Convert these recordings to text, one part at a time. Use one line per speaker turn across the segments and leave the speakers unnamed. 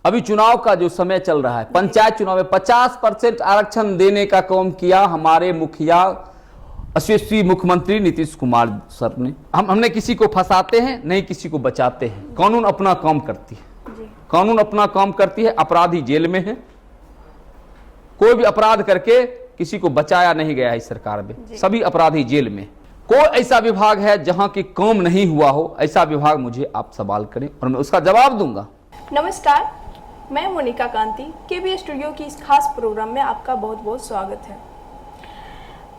अभी चुनाव का जो समय चल रहा है, पंचायत चुनाव में 50% आरक्षण देने का काम किया हमारे मुखिया यशस्वी मुख्यमंत्री नीतीश कुमार सर ने। हमने किसी को फंसाते हैं, नहीं किसी को बचाते हैं। कानून अपना काम करती है, कानून अपना काम करती है। अपराधी जेल में है, कोई भी अपराध करके किसी को बचाया नहीं गया है इस सरकार में, सभी अपराधी जेल में। कोई ऐसा विभाग है जहां की काम नहीं हुआ हो, ऐसा विभाग मुझे आप सवाल करें और मैं उसका जवाब दूंगा।
नमस्कार, मैं मोनिका कांति, केबी स्टूडियो की इस खास प्रोग्राम में आपका बहुत बहुत स्वागत है।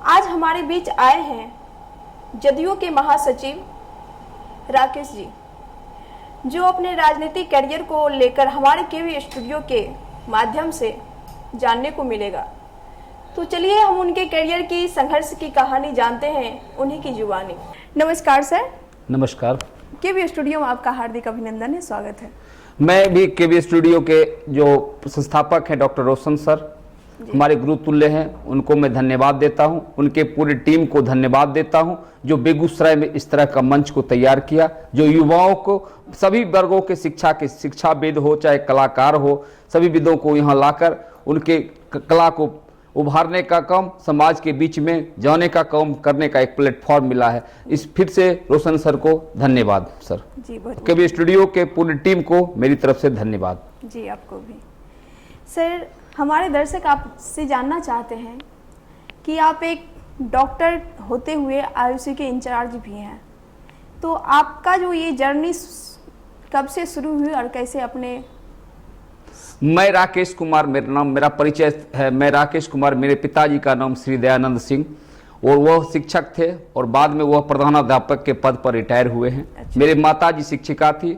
आज हमारे बीच आए हैं जदयू के महासचिव राकेश जी, जो अपने राजनीतिक करियर को लेकर हमारे केबी स्टूडियो के माध्यम से जानने को मिलेगा। तो चलिए हम उनके करियर की संघर्ष की कहानी जानते हैं उन्हीं की जुबानी। नमस्कार सर।
नमस्कार।
केबी स्टूडियो में आपका हार्दिक अभिनंदन है, स्वागत है।
मैं भी केबी स्टूडियो के जो संस्थापक हैं डॉक्टर रोशन सर, हमारे गुरु तुल्य हैं, उनको मैं धन्यवाद देता हूं। उनके पूरी टीम को धन्यवाद देता हूं जो बेगूसराय में इस तरह का मंच को तैयार किया, जो युवाओं को, सभी वर्गों के शिक्षाविद हो चाहे कलाकार हो, सभी विदों को यहाँ लाकर उनके कला को उभारने का काम, समाज के बीच में जाने का काम करने का एक प्लेटफॉर्म मिला है। इस फिर से रोशन सर को धन्यवाद सर जी। केबी स्टूडियो के पूरी टीम को मेरी तरफ से धन्यवाद
जी। आपको भी सर। हमारे दर्शक आपसे जानना चाहते हैं कि आप एक डॉक्टर होते हुए आयुषी के इंचार्ज भी हैं, तो आपका जो ये जर्नी कब से शुरू हुई और कैसे अपने?
मैं राकेश कुमार, मेरा नाम, मेरा परिचय है। मैं राकेश कुमार, मेरे पिताजी का नाम श्री दयानंद सिंह, और वह शिक्षक थे और बाद में वह प्रधानाध्यापक के पद पर रिटायर हुए हैं। अच्छा। मेरे माताजी शिक्षिका थी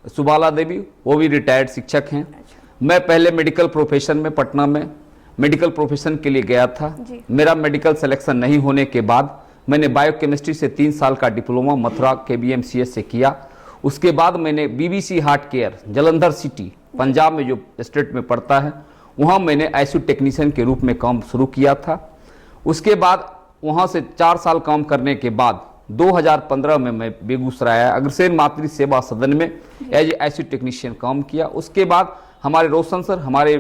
सुबाला देवी, वो भी रिटायर्ड शिक्षक हैं। अच्छा। मैं पहले मेडिकल प्रोफेशन में पटना में मेडिकल प्रोफेशन के लिए गया था। मेरा मेडिकल सिलेक्शन नहीं होने के बाद मैंने बायोकेमिस्ट्री से 3 साल का डिप्लोमा मथुरा KBMCS से किया। उसके बाद मैंने BBC heart care Jalandhar city Punjab में जो स्टेट में पड़ता है, वहाँ मैंने ICU टेक्नीशियन के रूप में काम शुरू किया था। उसके बाद वहाँ से 4 साल काम करने के बाद 2015 में मैं बेगूसराय अग्रसेन मातृ सेवा सदन में एज ICU टेक्नीशियन काम किया। उसके बाद हमारे रोशन सर, हमारे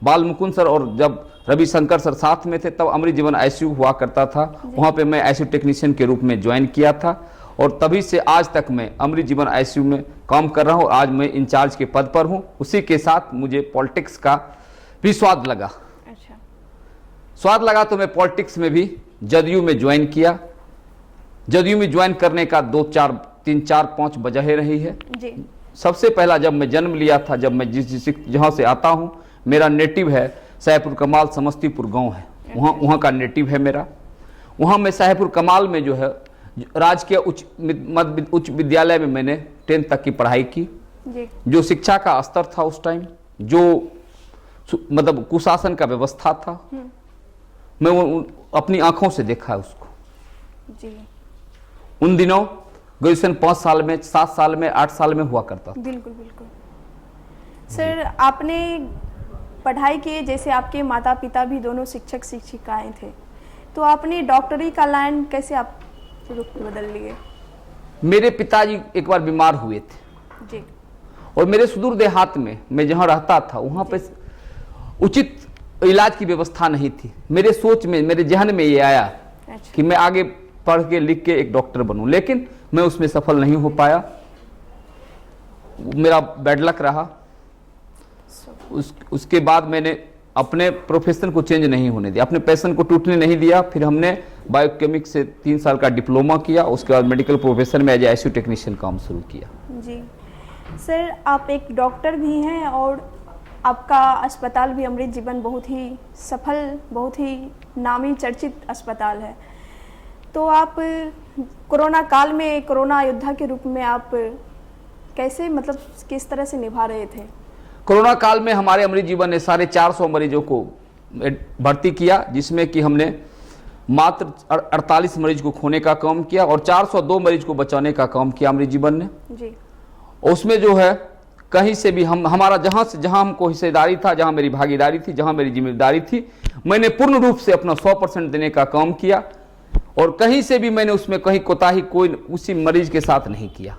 बाल मुकुंद सर और जब रविशंकर सर साथ में थे तब अमृत जीवन ICU हुआ करता था, वहाँ पे मैं ICU टेक्नीशियन के रूप में ज्वाइन किया था और तभी से आज तक मैं अमृत जीवन ICU में काम कर रहा हूँ। आज मैं इंचार्ज के पद पर हूँ। उसी के साथ मुझे पॉलिटिक्स का भी स्वाद लगा। अच्छा। स्वाद लगा तो मैं पॉलिटिक्स में भी जदयू में ज्वाइन किया। जदयू में ज्वाइन करने का 3-4-5 वजह रही है जी। सबसे पहला, जब मैं जन्म लिया था, जब मैं जहाँ से आता हूँ, मेरा नेटिव है साहेबपुर कमाल, समस्तीपुर गांव है, वहाँ का नेटिव है मेरा। वहाँ मैं साहेबपुर कमाल में जो है राजकीय उच्च विद्यालय में मैंने 10th तक की पढ़ाई की जी। जो शिक्षा का स्तर था उस टाइम, जो मतलब कुशासन का व्यवस्था था, मैं वो अपनी आंखों से देखा उसको जी। उन दिनों ग्रेजुएशन 5 साल में, 7 साल में, 8 साल में हुआ करता था।
बिल्कुल बिल्कुल सर। आपने पढ़ाई की, जैसे आपके माता पिता भी दोनों शिक्षक शिक्षिकाएं थे, तो आपने डॉक्टरी का लाइन कैसे आप रुख बदल लिए?
मेरे पिताजी एक बार बीमार हुए थे जी। और मेरे सुदूर देहात में मैं जहाँ रहता था वहाँ पे उचित इलाज की व्यवस्था नहीं थी। मेरे सोच में, मेरे जहन में ये आया कि मैं आगे पढ़ के लिख के एक डॉक्टर बनूं, लेकिन मैं उसमें सफल नहीं हो पाया। मेरा बैड लक रहा। उसके बाद मैंने अपने प्रोफेशन को चेंज नहीं होने दिया, अपने पैशन को टूटने नहीं दिया। फिर हमने बायोकेमिक से 3 साल का डिप्लोमा किया। उसके बाद मेडिकल प्रोफेशन में एज ICU टेक्नीशियन काम शुरू किया
जी। सर, आप एक डॉक्टर भी हैं और आपका अस्पताल भी अमृत जीवन बहुत ही सफल, बहुत ही नामी चर्चित अस्पताल है। तो आप कोरोना काल में कोरोना योद्धा के रूप में आप कैसे, मतलब किस तरह से निभा रहे थे?
कोरोना काल में हमारे अमृत जीवन ने 450 मरीजों को भर्ती किया, जिसमें कि हमने मात्र 48 मरीज को खोने का काम किया और 402 मरीज को बचाने का काम किया अमृत जीवन ने जी। उसमें जो है कहीं से भी हमारा जहां हमको हिस्सेदारी था, जहां मेरी भागीदारी थी, जहां मेरी जिम्मेदारी थी, मैंने पूर्ण रूप से अपना 100% देने का काम किया और कहीं से भी मैंने उसमें कहीं कोताही कोई उसी मरीज के साथ नहीं किया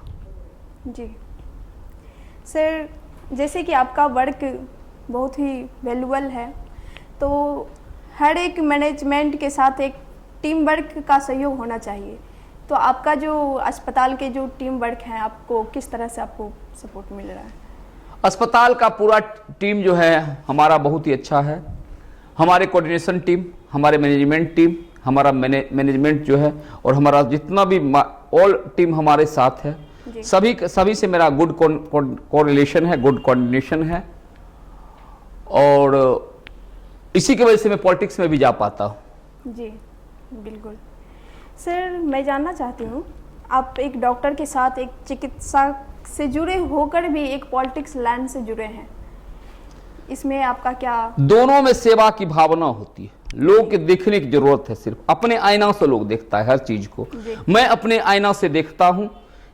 जी। सर, जैसे कि आपका वर्क बहुत ही वैल्यूबल है, तो हर एक मैनेजमेंट के साथ एक टीम वर्क का सहयोग होना चाहिए। तो आपका जो अस्पताल के जो टीम वर्क है, आपको किस तरह से आपको सपोर्ट मिल रहा है?
अस्पताल का पूरा टीम जो है हमारा बहुत ही अच्छा है। हमारे कोऑर्डिनेशन टीम, हमारे मैनेजमेंट टीम, हमारा मैनेजमेंट जो है और हमारा जितना भी ऑल टीम हमारे साथ है, सभी से मेरा गुड कोरिलेशन है, गुड कोऑर्डिनेशन है, और इसी की वजह से मैं पॉलिटिक्स में भी जा पाता हूँ।
जी बिल्कुल। सर, मैं जानना चाहती हूँ, आप एक डॉक्टर के साथ एक चिकित्सा से जुड़े होकर भी एक पॉलिटिक्स लाइन से जुड़े हैं, इसमें आपका क्या?
दोनों में सेवा की भावना होती है। लोग के देखने की जरूरत है, सिर्फ अपने आईना से लोग देखता है हर चीज को। मैं अपने आईना से देखता हूं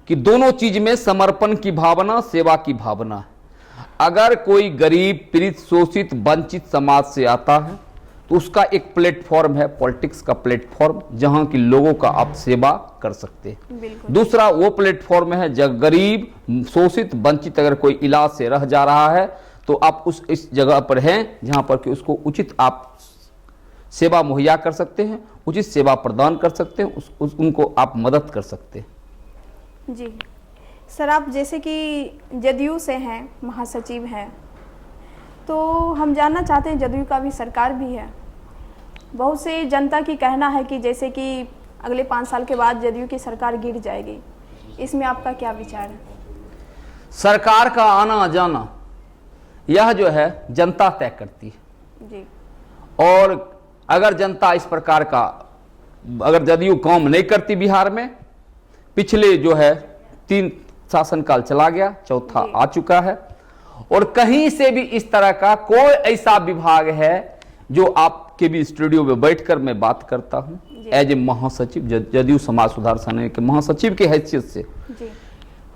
कि दोनों चीज में समर्पण की भावना, सेवा की भावना है। अगर कोई गरीब, पीड़ित, शोषित, वंचित समाज से आता है तो उसका एक प्लेटफॉर्म है, पॉलिटिक्स का प्लेटफॉर्म, जहां की लोगों का आप सेवा कर सकते हैं। दूसरा वो प्लेटफॉर्म है जब गरीब, शोषित, वंचित अगर कोई इलाज से रह जा रहा है तो आप इस जगह पर हैं जहां पर कि उसको उचित आप सेवा मुहैया कर सकते हैं, उचित सेवा प्रदान कर सकते हैं, उनको आप मदद कर सकते हैं।
जी सर, आप जैसे कि जदयू से हैं, महासचिव हैं, तो हम जानना चाहते हैं, जदयू का भी सरकार भी है, बहुत से जनता की कहना है कि जैसे कि अगले 5 साल के बाद जदयू की सरकार गिर जाएगी, इसमें आपका क्या विचार है?
सरकार का आना जाना यह जो है जनता तय करती है
जी।
और अगर जनता इस प्रकार का, अगर जदयू काम नहीं करती बिहार में, पिछले जो है 3 शासनकाल चला गया, चौथा आ चुका है, और कहीं से भी इस तरह का कोई ऐसा विभाग है जो आपके भी स्टूडियो में बैठकर मैं बात करता हूं एज ए महासचिव, जदयू समाज सुधार सेना के महासचिव की हैसियत से,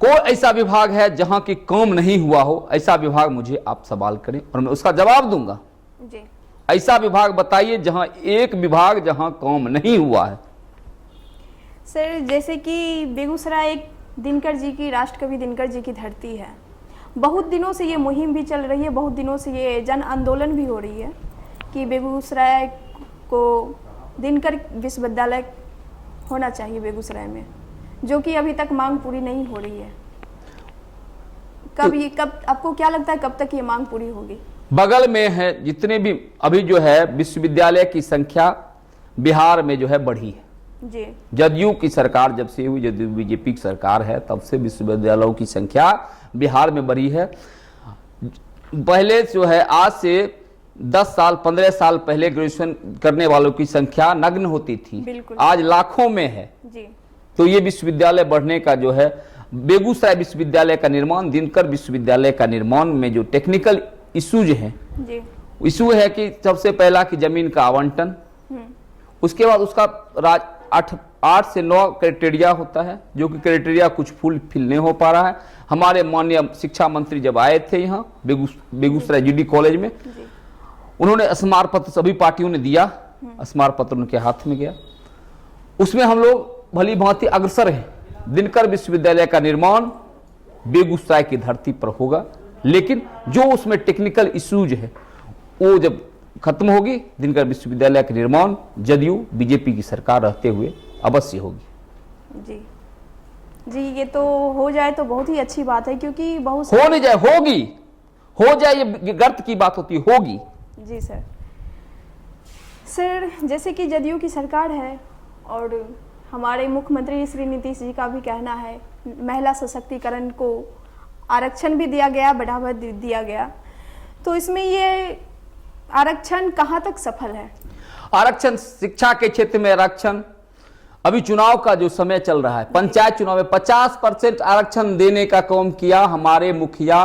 कोई ऐसा विभाग है जहां की काम नहीं हुआ हो, ऐसा विभाग मुझे आप सवाल करें और मैं उसका जवाब दूंगा।
जी।
ऐसा विभाग बताइए जहां एक विभाग जहां काम नहीं हुआ है।
सर, जैसे कि बेगूसराय एक दिनकर जी की, राष्ट्रकवि दिनकर जी की धरती है, बहुत दिनों से ये मुहिम भी चल रही है, बहुत दिनों से ये जन आंदोलन भी हो रही है कि बेगूसराय को दिनकर विश्वविद्यालय होना चाहिए बेगूसराय में, जो कि अभी तक मांग पूरी नहीं हो रही है। कब आपको क्या लगता है कब तक ये मांग पूरी होगी?
बगल में है जितने भी अभी जो है विश्वविद्यालय की संख्या बिहार में जो है बढ़ी है
जी।
जदयू की सरकार जब से हुई, जदयू बीजेपी की सरकार है, तब से विश्वविद्यालयों की संख्या बिहार में बढ़ी है। पहले जो है आज से 10 साल 15 साल पहले ग्रेजुएशन करने वालों की संख्या नग्न होती थी, आज लाखों में है
जी।
तो ये विश्वविद्यालय बढ़ने का जो है, बेगूसराय विश्वविद्यालय का निर्माण, दिनकर विश्वविद्यालय का निर्माण में जो टेक्निकल इश्यूज हैं, इशू है कि सबसे पहला कि जमीन का आवंटन, उसके बाद उसका 8 से 9 क्राइटेरिया होता है, जो कि क्राइटेरिया कुछ फुलफिल नहीं हो पा रहा है। हमारे माननीय शिक्षा मंत्री जब आए थे यहाँ बेगूसराय जीडी कॉलेज में, उन्होंने स्मारक पत्र सभी पार्टियों ने दिया, स्मारक पत्र उनके हाथ में गया, उसमें हम लोग भली भांति अग्रसर हैं। दिनकर विश्वविद्यालय का निर्माण बेगूसराय की धरती पर होगा, लेकिन जो उसमें टेक्निकल इश्यूज है वो जब खत्म होगी, दिनकर विश्वविद्यालय का निर्माण जदयू बीजेपी की सरकार रहते हुए अवश्य होगी।
जी जी, ये तो हो जाए तो बहुत ही अच्छी बात है, क्योंकि बहुत
हो नहीं जाए, होगी, हो जाए ये गर्त की बात होती, होगी।
जी सर। सर, जैसे कि जदयू की सरकार है और हमारे मुख्यमंत्री श्री नीतीश जी का भी कहना है महिला सशक्तिकरण को आरक्षण भी दिया गया, बढ़ावा दिया गया, तो इसमें ये आरक्षण कहाँ तक सफल है?
आरक्षण, शिक्षा के क्षेत्र में आरक्षण, अभी चुनाव का जो समय चल रहा है, पंचायत चुनाव में 50% आरक्षण देने का काम किया हमारे मुखिया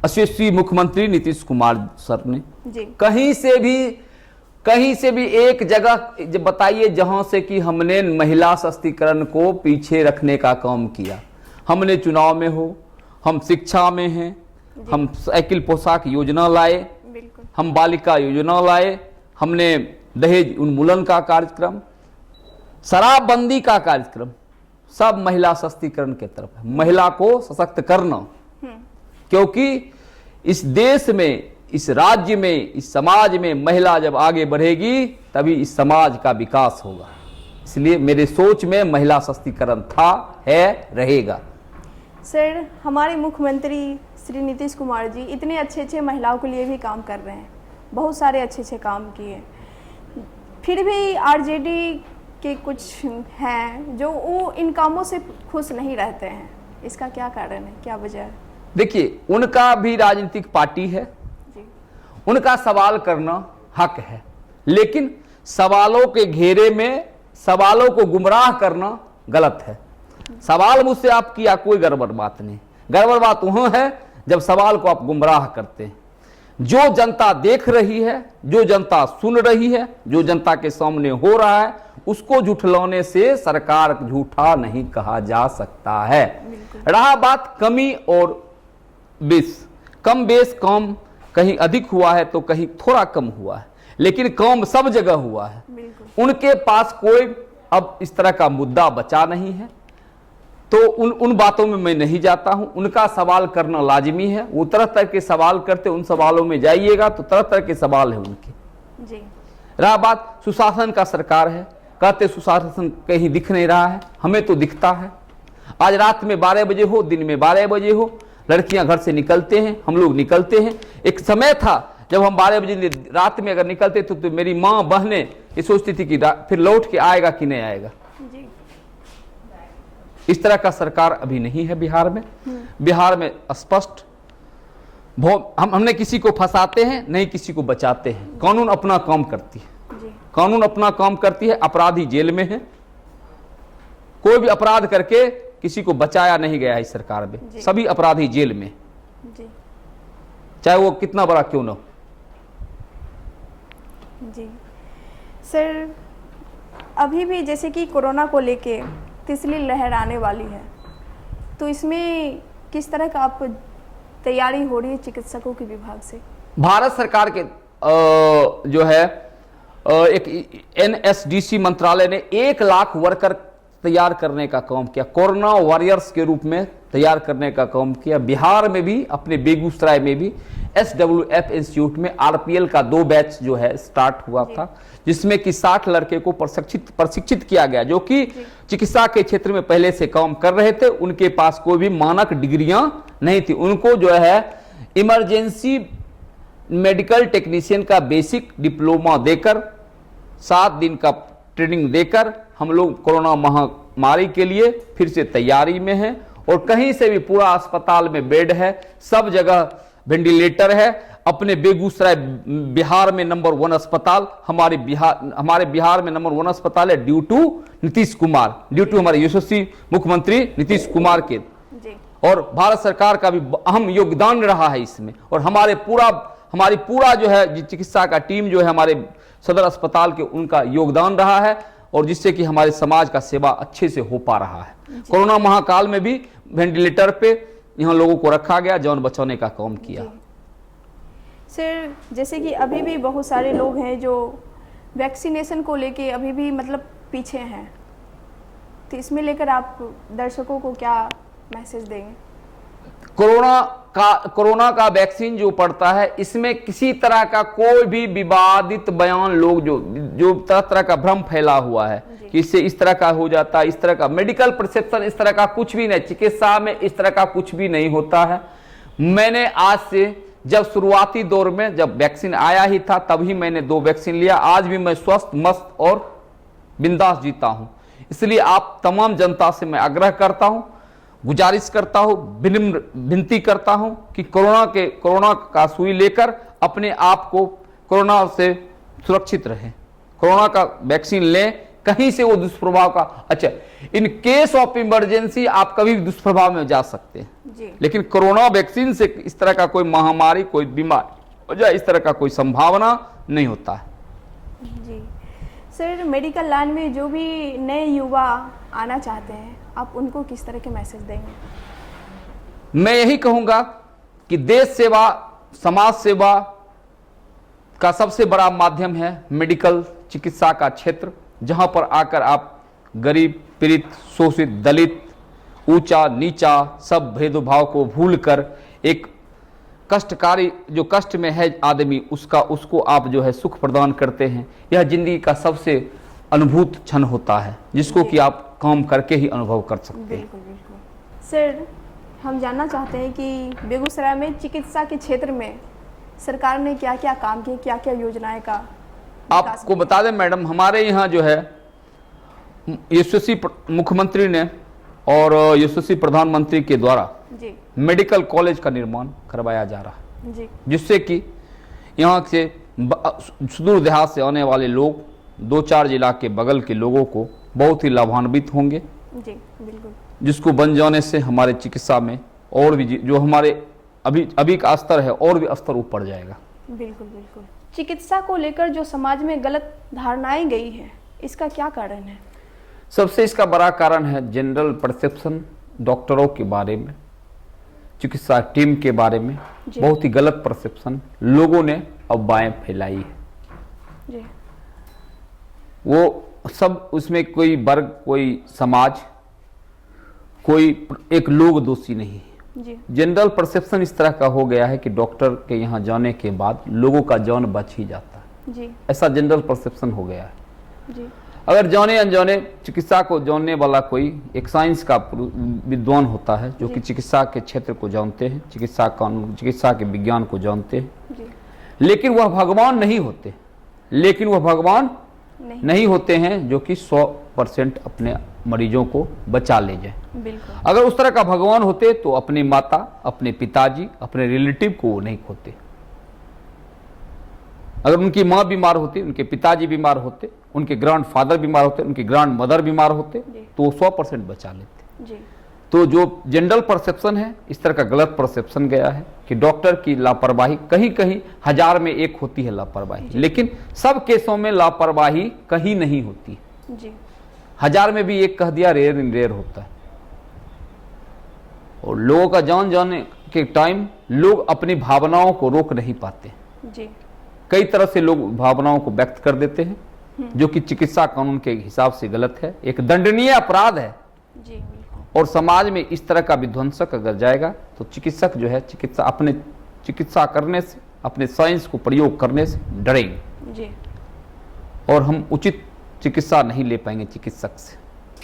यशस्वी मुख्यमंत्री नीतीश कुमार सर ने।
जी।
कहीं से भी एक जगह बताइए जहां से कि हमने महिला सशक्तिकरण को पीछे रखने का काम किया। हमने चुनाव में हो, हम शिक्षा में हैं, हम साइकिल पोशाक योजना लाए, हम बालिका योजना लाए, हमने दहेज उन्मूलन का कार्यक्रम, शराबबंदी का कार्यक्रम, सब महिला सशक्तिकरण के तरफ है, महिला को सशक्त करना। क्योंकि इस देश में, इस राज्य में, इस समाज में महिला जब आगे बढ़ेगी तभी इस समाज का विकास होगा। इसलिए मेरे सोच में महिला सशक्तिकरण था, है, रहेगा।
सर, हमारे मुख्यमंत्री श्री नीतीश कुमार जी इतने अच्छे अच्छे महिलाओं के लिए भी काम कर रहे हैं, बहुत सारे अच्छे अच्छे काम किए, फिर भी आरजेडी के कुछ हैं जो वो इन कामों से खुश नहीं रहते हैं। इसका क्या कारण है, क्या वजह है?
देखिए, उनका भी राजनीतिक पार्टी है
जी।
उनका सवाल करना हक है, लेकिन सवालों के घेरे में सवालों को गुमराह करना गलत है। सवाल मुझसे आप किया, कोई गड़बड़ बात नहीं। गड़बड़ बात वह है जब सवाल को आप गुमराह करते हैं। जो जनता देख रही है, जो जनता सुन रही है, जो जनता के सामने हो रहा है, उसको झूठलाने से सरकार झूठा नहीं कहा जा सकता है। रहा बात कमी और बेस, कम बेस, कम कहीं अधिक हुआ है तो कहीं थोड़ा कम हुआ है, लेकिन कम सब जगह हुआ है। उनके पास कोई अब इस तरह का मुद्दा बचा नहीं है, तो उन बातों में मैं नहीं जाता हूं। उनका सवाल करना लाजिमी है, वो तरह तरह के सवाल करते, उन सवालों में जाइएगा तो तरह तरह के सवाल है उनके।
जी।
रहा बात सुशासन का सरकार है, कहते सुशासन कहीं दिख नहीं रहा है, हमें तो दिखता है। आज रात में 12 बजे हो, दिन में 12 बजे हो, लड़कियां घर से निकलते हैं, हम लोग निकलते हैं। एक समय था जब हम 12 बजे रात में अगर निकलते तो मेरी माँ बहनें ये सोचती थी कि फिर लौट के आएगा कि नहीं आएगा।
जी।
इस तरह का सरकार अभी नहीं है बिहार में। बिहार में स्पष्ट हमने किसी को फंसाते हैं, नहीं किसी को बचाते हैं। कानून अपना काम करती है, कानून अपना काम करती है। अपराधी जेल में है, कोई भी अपराध करके किसी को बचाया नहीं गया है इस सरकार में। सभी अपराधी जेल में, चाहे वो कितना बड़ा क्यों ना हो।
जी सर, अभी भी जैसे कि कोरोना को लेके तीसरी लहर आने वाली है, तो इसमें किस तरह का आप तैयारी हो रही है चिकित्सकों के विभाग से? भारत
सरकार के जो है एक NSDC मंत्रालय ने 1 लाख वर्कर तैयार करने का काम किया, कोरोना वॉरियर्स के रूप में तैयार करने का काम किया। बिहार में भी, अपने बेगूसराय में भी SWF इंस्टीट्यूट में RPL का 2 बैच जो है स्टार्ट हुआ था, जिसमें कि 60 लड़के को प्रशिक्षित किया गया, जो कि चिकित्सा के क्षेत्र में पहले से काम कर रहे थे। उनके पास कोई भी मानक डिग्रियां नहीं थी। उनको जो है इमरजेंसी मेडिकल टेक्नीशियन का बेसिक डिप्लोमा देकर 7 दिन का ट्रेनिंग देकर हम लोग कोरोना महामारी के लिए फिर से तैयारी में हैं। और कहीं से भी पूरा अस्पताल में बेड है, सब जगह वेंटिलेटर है। अपने बेगूसराय बिहार में नंबर 1 अस्पताल, हमारे बिहार में नंबर 1 अस्पताल है, due to Nitish Kumar, due to हमारे यशस्वी मुख्यमंत्री नीतीश कुमार के। और भारत सरकार का भी अहम योगदान रहा है इसमें। और हमारी पूरा जो है चिकित्सा का टीम जो है हमारे सदर अस्पताल के, उनका योगदान रहा है, और जिससे कि हमारे समाज का सेवा अच्छे से हो पा रहा है। कोरोना महाकाल में भी वेंटिलेटर पे यहाँ लोगों को रखा गया, जान बचाने का काम किया।
सर, जैसे कि अभी भी बहुत सारे लोग हैं जो वैक्सीनेशन को लेके अभी भी मतलब पीछे हैं, तो इसमें लेकर आप दर्शकों को क्या मैसेज देंगे?
कोरोना का वैक्सीन जो पड़ता है, इसमें किसी तरह का कोई भी विवादित बयान लोग जो तरह तरह का भ्रम फैला हुआ है कि इससे इस तरह का हो जाता है, इस तरह का मेडिकल परसेप्शन, इस तरह का कुछ भी नहीं। चिकित्सा में इस तरह का कुछ भी नहीं होता है। मैंने आज से, जब शुरुआती दौर में जब वैक्सीन आया ही था, तभी मैंने 2 वैक्सीन लिया। आज भी मैं स्वस्थ, मस्त और बिंदास जीता हूं। इसलिए आप तमाम जनता से मैं आग्रह करता हूं, गुजारिश करता हूं, विनम्र विनती करता हूं कि कोरोना का सुई लेकर अपने आप को कोरोना से सुरक्षित रहें। कोरोना का वैक्सीन लें, कहीं से वो दुष्प्रभाव का, अच्छा, इन केस ऑफ इमरजेंसी आप कभी भी दुष्प्रभाव में जा सकते हैं, लेकिन कोरोना वैक्सीन से इस तरह का कोई महामारी, कोई बीमारी हो जाए, इस तरह का कोई संभावना नहीं होता है।
जी सर, मेडिकल लाइन में जो भी नए युवा आना चाहते हैं, आप उनको किस तरह के मैसेज देंगे?
मैं यही कहूंगा कि देश सेवा, समाज सेवा का सबसे बड़ा माध्यम है मेडिकल चिकित्सा का क्षेत्र, जहां पर आकर आप गरीब, पीड़ित, शोषित, दलित, ऊंचा नीचा सब भेदभाव को भूलकर एक कष्टकारी, जो कष्ट में है आदमी, उसको आप जो है सुख प्रदान करते हैं। यह जिंदगी का सबसे अनुभूत क्षण होता है, जिसको कि आप काम करके ही अनुभव कर सकते हैं।
बिल्कुल बिल्कुल। सर, हम जानना चाहते हैं कि बेगूसराय में चिकित्सा के क्षेत्र में सरकार ने क्या क्या काम किए, क्या क्या योजनाएं का विकास
आपको बता दें मैडम, हमारे यहाँ जो है यशस्वी मुख्यमंत्री ने और यशस्वी प्रधानमंत्री के द्वारा
जी
मेडिकल कॉलेज का निर्माण करवाया जा रहा है,
जी
जिससे कि यहाँ से सुदूर देहात से आने वाले लोग, 2-4 जिला के बगल के लोगों को बहुत ही लाभान्वित होंगे,
जी बिल्कुल।
जिसको बन जाने से हमारे चिकित्सा में और भी जो हमारे अभी का स्तर है और भी स्तर ऊपर जाएगा।
बिल्कुल बिल्कुल। चिकित्सा को लेकर जो समाज में गलत धारणाएं गई हैं, इसका क्या कारण है?
सबसे इसका बड़ा कारण है जनरल परसेप्शन, डॉक्टरों के बारे में, चिकित्सा टीम के बारे में
जी।
बहुत ही गलत परसेप्शन लोगों ने अफवाहें फैलाई है।
जी
वो सब, उसमें कोई वर्ग, कोई समाज, कोई एक लोग दोषी नहीं है।
जी
जनरल परसेप्शन इस तरह का हो गया है कि डॉक्टर के यहाँ जाने के बाद लोगों का जान बच ही जाता है,
जी
ऐसा जनरल परसेप्शन हो गया है।
जी
अगर जाने अनजाने चिकित्सा को जानने वाला कोई एक साइंस का विद्वान होता है, जो
जी।
कि चिकित्सा के क्षेत्र को जानते हैं, चिकित्सा कानून, चिकित्सा के विज्ञान को जानते हैं,
जी
लेकिन वह भगवान नहीं होते, नहीं होते हैं जो कि 100% अपने मरीजों को बचा ले जाए।
बिल्कुल।
अगर उस तरह का भगवान होते तो अपनी माता, अपने पिताजी, अपने रिलेटिव को वो नहीं खोते। अगर उनकी माँ बीमार होती, उनके पिताजी बीमार होते, उनके ग्रैंड फादर बीमार होते, उनके ग्रैंड मदर बीमार होते,
जी।
तो वो 100% बचा लेते।
जी
तो जो जनरल परसेप्शन है, इस तरह का गलत परसेप्शन गया है कि डॉक्टर की लापरवाही, कहीं कहीं 1000 में 1 होती है लापरवाही, लेकिन सब केसों में लापरवाही कहीं नहीं होती।
जी
1000 में भी 1 कह दिया, रेयर इन रेयर होता है। और लोगों का जान जाने के टाइम लोग अपनी भावनाओं को रोक नहीं पाते।
जी
कई तरह से लोग भावनाओं को व्यक्त कर देते हैं, जो कि चिकित्सा कानून के हिसाब से गलत है, एक दंडनीय अपराध है।
जी बिल्कुल।
और समाज में इस तरह का विध्वंसक अगर जाएगा तो चिकित्सक जो है अपने चिकित्सा करने से, अपने साइंस को प्रयोग करने से डरेंगे,
जी
और हम उचित चिकित्सा नहीं ले पाएंगे चिकित्सक से।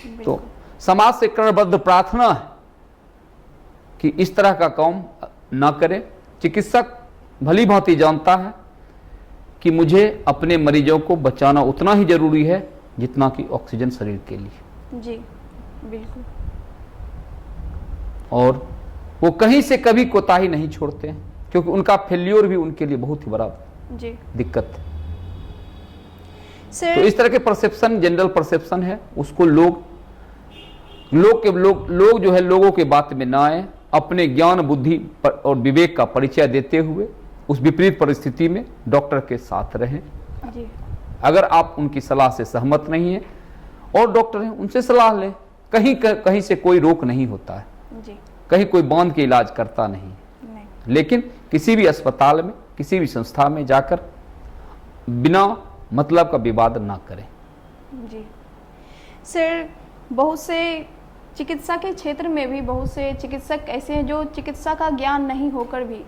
बिल्कुल।
तो समाज से करणबद्ध प्रार्थना है कि इस तरह का काम ना करें। चिकित्सक भली भांति जानता है कि मुझे अपने मरीजों को बचाना उतना ही जरूरी है जितना कि ऑक्सीजन शरीर के लिए,
जी बिल्कुल।
और वो कहीं से कभी कोताही नहीं छोड़ते हैं, क्योंकि उनका फेल्योर भी उनके लिए बहुत ही बड़ा
जी
दिक्कत है।
सर,
तो इस तरह के परसेप्शन, जनरल परसेप्शन है, उसको लोग जो है लोगों के बात में ना आए, अपने ज्ञान, बुद्धि और विवेक का परिचय देते हुए उस विपरीत परिस्थिति में डॉक्टर के साथ रहें।
जी
अगर आप उनकी सलाह से सहमत नहीं है और डॉक्टर हैं, उनसे सलाह लें। कहीं से कोई रोक नहीं होता है,
जी
कहीं कोई बांध के इलाज करता नहीं,
नहीं।
लेकिन किसी भी अस्पताल में, किसी भी संस्था में जाकर बिना मतलब का विवाद ना करें।
जी सर, बहुत से चिकित्सा के क्षेत्र में भी बहुत से चिकित्सक ऐसे हैं जो चिकित्सा का ज्ञान नहीं होकर भी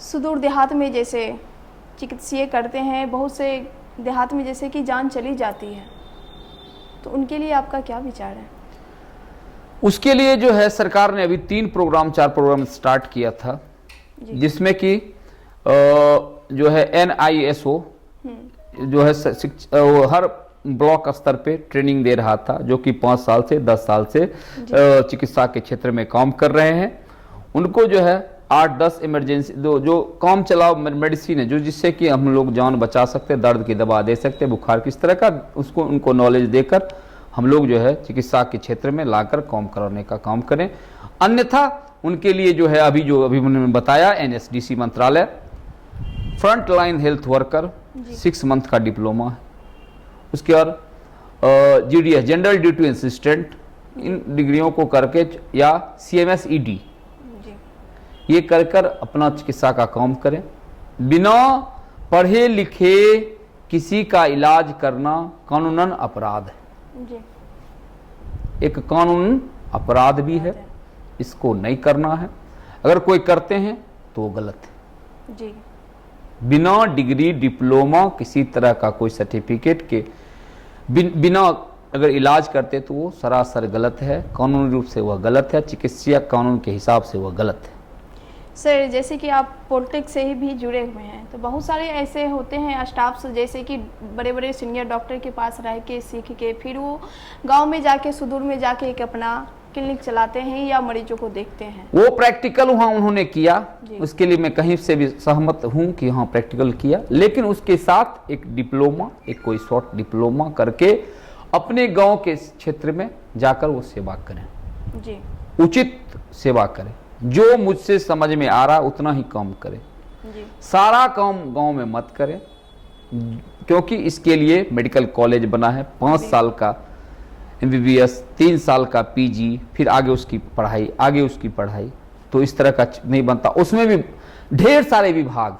सुदूर देहात में जैसे चिकित्सीय करते हैं, बहुत से देहात में जैसे कि जान चली जाती है, तो उनके लिए आपका क्या विचार है?
उसके लिए जो है सरकार ने अभी 4 प्रोग्राम स्टार्ट किया था, जिसमें कि जो है NISO जो है वो हर ब्लॉक स्तर पे ट्रेनिंग दे रहा था, जो कि 5 साल से 10 साल से चिकित्सा के क्षेत्र में काम कर रहे हैं। उनको जो है 8-10 इमरजेंसी जो काम चलाओ मेडिसिन है, जो जिससे कि हम लोग जान बचा सकते, दर्द की दवा दे सकते, बुखार किस तरह का, उसको उनको नॉलेज देकर हम लोग जो है चिकित्सा के क्षेत्र में लाकर काम कराने का काम करें। अन्यथा उनके लिए जो है अभी मैंने बताया, NSDC मंत्रालय front line health worker 6 month का डिप्लोमा है, उसके बाद GDS जनरल ड्यूटी असिस्टेंट, इन डिग्रियों को करके, या CMS ED ये कर अपना चिकित्सा का काम करें। बिना पढ़े लिखे किसी का इलाज करना कानूनन अपराध है,
जी
एक कानून अपराध भी है, इसको नहीं करना है। अगर कोई करते हैं तो वो गलत है।
जी।
बिना डिग्री, डिप्लोमा, किसी तरह का कोई सर्टिफिकेट के बिना अगर इलाज करते तो वो सरासर गलत है, कानूनी रूप से वह गलत है, चिकित्सीय कानून के हिसाब से वह गलत है।
सर, जैसे कि आप पॉलिटिक्स से ही भी जुड़े हुए हैं, तो बहुत सारे ऐसे होते हैं स्टाफ्स, जैसे कि बड़े बड़े सीनियर डॉक्टर के पास रह के सीख के फिर वो गांव में जाके, सुदूर में जाके एक अपना क्लिनिक चलाते हैं या मरीजों को देखते हैं।
वो प्रैक्टिकल वहाँ उन्होंने किया,
जी।
उसके लिए मैं कहीं से भी सहमत हूँ कि हाँ प्रैक्टिकल किया, लेकिन उसके साथ एक डिप्लोमा, एक कोई शॉर्ट डिप्लोमा करके अपने गांव के क्षेत्र में जाकर वो सेवा करें।
जी।
उचित सेवा करें, जो मुझसे समझ में आ रहा उतना ही काम करें।
जी।
सारा काम गांव में मत करें, क्योंकि इसके लिए मेडिकल कॉलेज बना है, 5 साल का MBBS, 3 साल का PG, फिर आगे उसकी पढ़ाई, तो इस तरह का नहीं बनता। उसमें भी ढेर सारे विभाग,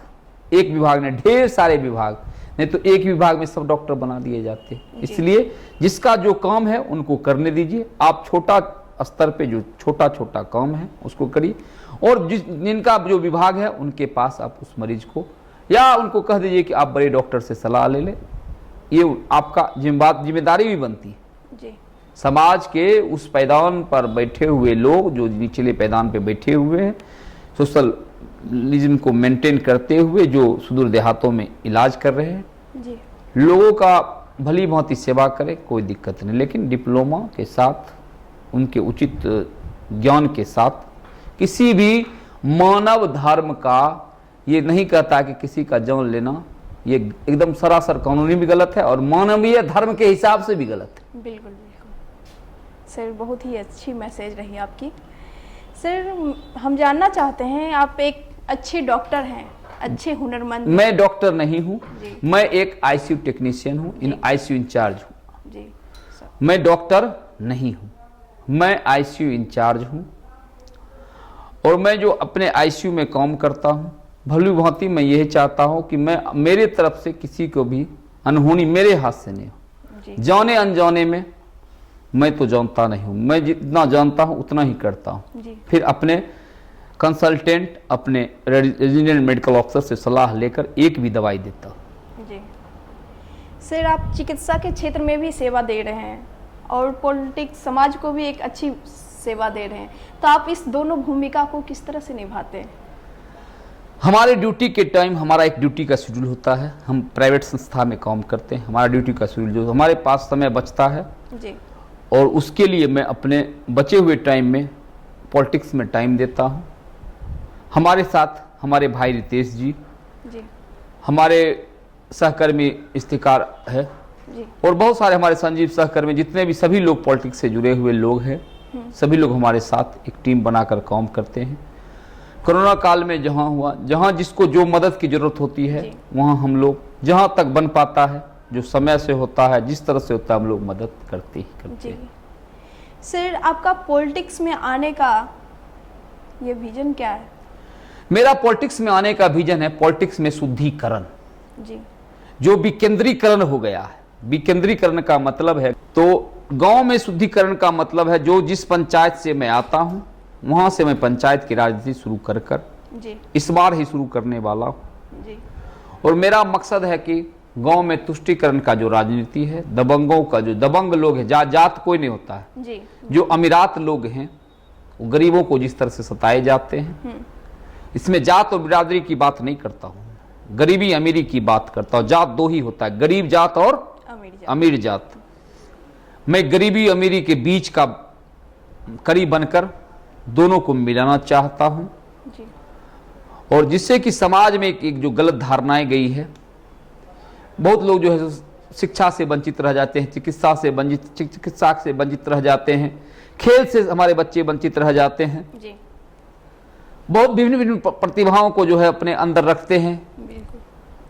एक विभाग ने ढेर सारे विभाग, नहीं तो एक विभाग में सब डॉक्टर बना दिए जाते। इसलिए जिसका जो काम है उनको करने दीजिए। आप छोटा स्तर पे जो छोटा छोटा काम है उसको करिए, और जिनका जो विभाग है उनके पास आप उस मरीज को या उनको कह दीजिए कि आप बड़े डॉक्टर से सलाह ले लें। ये आपका जिम्मेदारी भी बनती है।
जी।
समाज के उस पैदान पर बैठे हुए लोग, जो निचले पैदान पे बैठे हुए हैं, सोशलिज्म को मेंटेन करते हुए जो सुदूर देहातों में इलाज कर रहे हैं,
जी।
लोगों का भली भांति सेवा करें, कोई दिक्कत नहीं, लेकिन डिप्लोमा के साथ, उनके उचित ज्ञान के साथ, किसी भी मानव धर्म का ये नहीं कहता कि किसी का जान लेना ये एकदम सरासर कानूनी भी गलत है और मानवीय धर्म के हिसाब से भी गलत है।
बिल्कुल बिल्कुल सर, बहुत ही अच्छी मैसेज रही आपकी। सर, हम जानना चाहते हैं, आप एक अच्छे डॉक्टर हैं, अच्छे हुनरमंद।
मैं डॉक्टर नहीं हूँ,
जी।
मैं एक ICU टेक्नीशियन हूँ, इन ICU इंचार्ज हूँ।
जी सर।
मैं डॉक्टर नहीं हूँ, मैं ICU इंचार्ज हूँ, और मैं जो अपने ICU में काम करता हूँ, भली भांति मैं यही चाहता हूँ कि मैं मेरे तरफ से किसी को भी अनहोनी मेरे हाथ से नहीं हो।
जी।
जाने अनजाने में मैं तो जानता नहीं हूँ, मैं जितना जानता हूँ उतना ही करता हूँ।
जी।
फिर अपने कंसल्टेंट, अपने रीजनल मेडिकल ऑफिसर से सलाह लेकर एक भी दवाई देता हूँ।
जी सर, आप चिकित्सा के क्षेत्र में भी सेवा दे रहे हैं और पॉलिटिक्स, समाज को भी एक अच्छी सेवा दे रहे हैं, तो आप इस दोनों भूमिका को किस तरह से निभाते हैं?
हमारे ड्यूटी के टाइम, हमारा एक ड्यूटी का शेड्यूल होता है, हम प्राइवेट संस्था में काम करते हैं, हमारा ड्यूटी का शेड्यूल जो हमारे पास समय बचता है,
जी।
और उसके लिए मैं अपने बचे हुए टाइम में पॉलिटिक्स में टाइम देता हूँ। हमारे साथ हमारे भाई रितेश जी,
जी।
हमारे सहकर्मी इफ्तिकार है,
जी।
और बहुत सारे हमारे संजीव सहकर्मी, जितने भी सभी लोग पॉलिटिक्स से जुड़े हुए लोग हैं, सभी लोग हमारे साथ एक टीम बनाकर काम करते हैं। कोरोना काल में जहाँ हुआ, जहाँ जिसको जो मदद की जरूरत होती है, वहाँ हम लोग जहाँ तक बन पाता है, जो समय से होता है, जिस तरह से होता है, हम लोग मदद करते हैं।
सर, आपका पॉलिटिक्स में आने का ये विजन क्या है?
मेरा पॉलिटिक्स में आने का विजन है पॉलिटिक्स में शुद्धिकरण।
जी।
जो विकेंद्रीकरण हो गया है, विकेंद्रीकरण का मतलब है, तो गांव में शुद्धिकरण का मतलब है जो जिस पंचायत से मैं आता हूं वहां से मैं पंचायत की राजनीति शुरू कर
जी।
इस बार ही शुरू करने वाला हूं।
जी।
और मेरा मकसद है कि गांव में तुष्टीकरण का जो राजनीति है, दबंगों का, जो दबंग लोग हैं, जात कोई नहीं होता है,
जी।
जो अमीरात लोग हैं, वो गरीबों को जिस तरह से सताए जाते हैं, इसमें जात और बिरादरी की बात नहीं करता हूँ, गरीबी अमीरी की बात करता हूँ। जात दो ही होता है, गरीब जात और अमीर जात। मैं गरीबी अमीरी के बीच का कड़ी बनकर दोनों को मिलाना चाहता हूँ, और जिससे कि समाज में एक जो गलत धारणाएं गई है, बहुत लोग जो है शिक्षा से वंचित रह जाते हैं, चिकित्सा से वंचित रह जाते हैं, खेल से हमारे बच्चे वंचित रह जाते हैं,
जी।
बहुत विभिन्न प्रतिभाओं को जो है अपने अंदर रखते हैं।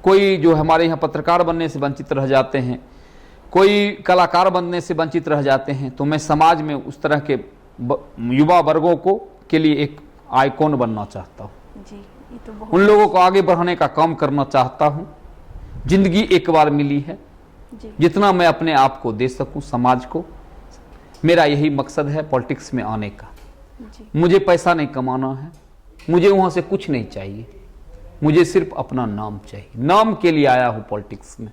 कोई जो हमारे यहाँ पत्रकार बनने से वंचित रह जाते हैं, कोई कलाकार बनने से वंचित रह जाते हैं। तो मैं समाज में उस तरह के युवा वर्गों को के लिए एक आइकॉन बनना चाहता हूँ
जी। ये तो बहुत
उन लोगों को आगे बढ़ाने का काम करना चाहता हूँ। जिंदगी एक बार मिली है, जितना मैं अपने आप को दे सकूं समाज को, मेरा यही मकसद है पॉलिटिक्स में आने का। मुझे पैसा नहीं कमाना है, मुझे वहां से कुछ नहीं चाहिए, मुझे सिर्फ अपना नाम चाहिए। नाम के लिए आया हूं पॉलिटिक्स में।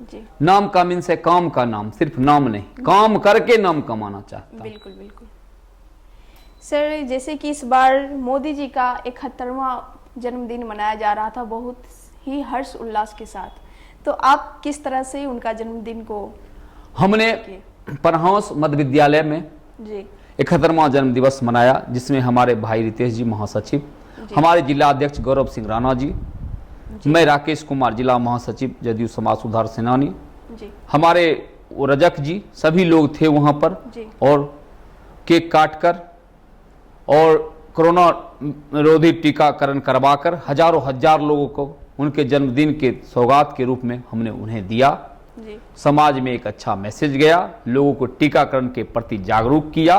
जी
नाम का मीन्स है काम का नाम, सिर्फ नाम नहीं, काम करके नाम कमाना चाहता हूं।
बिल्कुल बिल्कुल। सर जैसे कि इस बार मोदी जी का 71वां जन्मदिन मनाया जा रहा था बहुत ही हर्ष उल्लास के साथ, तो आप किस तरह से उनका जन्मदिन को
हमने परहांस मध्य विद्यालय में
जी
71वां जन्म दिवस मनाया, जिसमें हमारे भाई रितेश जी महासचिव, हमारे जिला अध्यक्ष गौरव सिंह राणा जी, मैं राकेश कुमार जिला महासचिव जदयू समाज सुधार सेनानी,
जी
हमारे वो रजक जी, सभी लोग थे वहां पर।
जी
और केक काटकर और कोरोना रोधी टीकाकरण करवाकर हजारों हजार लोगों को उनके जन्मदिन के सौगात के रूप में हमने उन्हें दिया।
जी
समाज में एक अच्छा मैसेज गया, लोगों को टीकाकरण के प्रति जागरूक किया।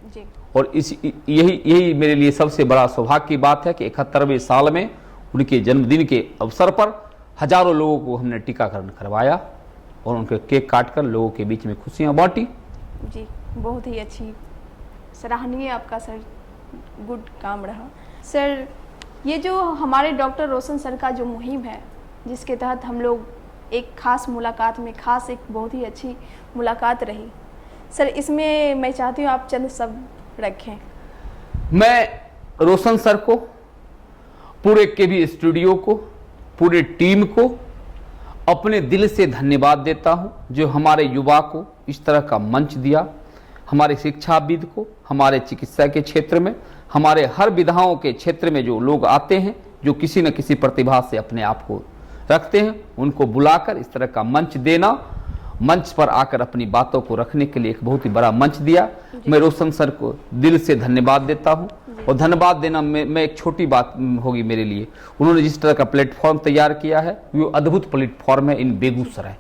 जी
और यही मेरे लिए सबसे बड़ा सौभाग्य की बात है कि 71वें साल में उनके जन्मदिन के अवसर पर हजारों लोगों को हमने टीकाकरण करवाया और उनके केक काटकर लोगों के बीच में खुशियां बांटी।
जी बहुत ही अच्छी, सराहनीय आपका सर गुड काम रहा। सर ये जो हमारे डॉक्टर रोशन सर का जो मुहिम है, जिसके तहत हम लोग एक खास मुलाकात में, खास एक बहुत ही अच्छी मुलाकात रही सर, इसमें मैं चाहती हूँ आप चंद शब्द रखें।
मैं रोशन सर को, पूरे केबी स्टूडियो को, पूरे टीम को अपने दिल से धन्यवाद देता हूं, जो हमारे युवा को इस तरह का मंच दिया, हमारे शिक्षाविद को, हमारे चिकित्सा के क्षेत्र में, हमारे हर विधाओं के क्षेत्र में जो लोग आते हैं, जो किसी न किसी प्रतिभा से अपने आप को रखते हैं, उनको बुलाकर इस तरह का मंच देना, मंच पर आकर अपनी बातों को रखने के लिए एक बहुत ही बड़ा मंच दिया। मैं रोशन सर को दिल से धन्यवाद देता हूं। और धन्यवाद देना मैं एक छोटी बात होगी मेरे लिए, उन्होंने जिस तरह का प्लेटफॉर्म तैयार किया है, वो अद्भुत प्लेटफॉर्म है इन बेगूसराय।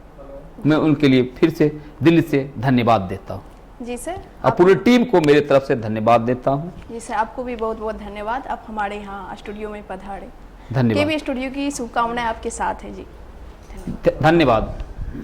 मैं उनके लिए फिर से दिल से धन्यवाद देता हूँ।
जी सर,
और पूरी टीम को मेरे तरफ से धन्यवाद देता हूँ।
जी सर, आपको भी बहुत बहुत धन्यवाद, आप हमारे यहाँ स्टूडियो में पधारे।
धन्यवाद।
केबी स्टूडियो की शुभकामनाएं आपके साथ है जी।
धन्यवाद।